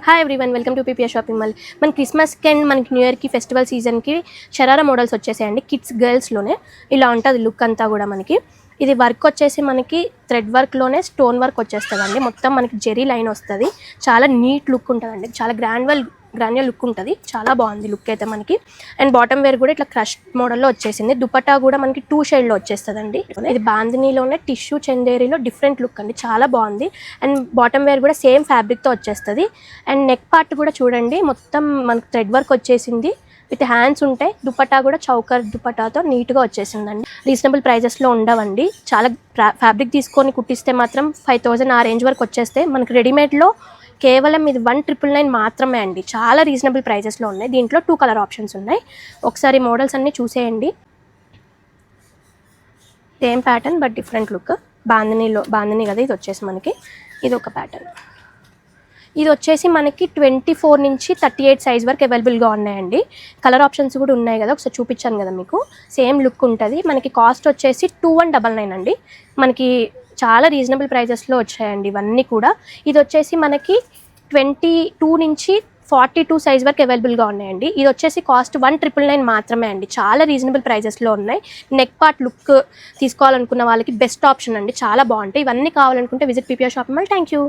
Hi everyone, welcome to PPR shopping mall. మన క్రిస్మస్కి and మనకి న్యూ ఇయర్కి ఫెస్టివల్ సీజన్కి షరారా మోడల్స్ వచ్చేసాయండి. కిడ్స్ గర్ల్స్లోనే ఇలా ఉంటుంది లుక్ అంతా కూడా. మనకి ఇది వర్క్ వచ్చేసి మనకి థ్రెడ్ వర్క్లోనే స్టోన్ వర్క్ వచ్చేస్తుందండి. మొత్తం మనకి జెరీ లైన్ వస్తుంది. చాలా నీట్ లుక్ ఉంటుందండి. చాలా గ్రాన్యువల్ లుక్ ఉంటుంది. చాలా బాగుంది లుక్ అయితే మనకి. అండ్ బాటమ్ వేర్ కూడా ఇట్లా క్రష్ మోడల్లో వచ్చేసింది. దుపట్టా కూడా మనకి 2 షేడ్లో వచ్చేస్తుందండి. ఇది బాందినీలోనే టిష్యూ చందేరీలో డిఫరెంట్ లుక్ అండి. చాలా బాగుంది. అండ్ బాటమ్ వేర్ కూడా సేమ్ ఫ్యాబ్రిక్తో వచ్చేస్తుంది. అండ్ నెక్ పార్ట్ కూడా చూడండి, మొత్తం మనకి థ్రెడ్ వర్క్ వచ్చేసింది. విత్ హ్యాండ్స్ ఉంటాయి. దుపట్టా కూడా చౌకర్ దుపట్టాతో నీట్గా వచ్చేసిందండి. రీజనబుల్ ప్రైజెస్లో ఉండవండి. చాలా ఫ్యాబ్రిక్ తీసుకొని కుట్టిస్తే మాత్రం 5000 ఆ రేంజ్ వరకు వచ్చేస్తే, మనకి రెడీమేడ్లో కేవలం ఇది 1999 మాత్రమే అండి. చాలా రీజనబుల్ ప్రైజెస్లో ఉన్నాయి. దీంట్లో 2 కలర్ ఆప్షన్స్ ఉన్నాయి. ఒకసారి మోడల్స్ అన్నీ చూసేయండి. Same pattern but different look. Bandhani కదా ఇది వచ్చేసి మనకి. ఇది ఒక ప్యాటర్న్. ఇది వచ్చేసి మనకి 24 నుంచి 38 సైజ్ వరకు అవైలబుల్గా ఉన్నాయండి. కలర్ ఆప్షన్స్ కూడా ఉన్నాయి కదా, ఒకసారి చూపించాను కదా మీకు. సేమ్ లుక్ ఉంటుంది. మనకి కాస్ట్ వచ్చేసి 2199 అండి. మనకి చాలా రీజనబుల్ ప్రైజెస్లో వచ్చాయండి ఇవన్నీ కూడా. ఇది వచ్చేసి మనకి 22 నుంచి 42 సైజ్ వరకు అవైలబుల్గా ఉన్నాయండి. ఇది వచ్చేసి కాస్ట్ 1999 మాత్రమే అండి. చాలా రీజనబుల్ ప్రైజెస్లో ఉన్నాయి. నెక్ పార్ట్ లుక్ తీసుకోవాలనుకున్న వాళ్ళకి బెస్ట్ ఆప్షన్ అండి. చాలా బాగుంటాయి. ఇవన్నీ కావాలనుకుంటే visit PPR shopping mall. Thank you.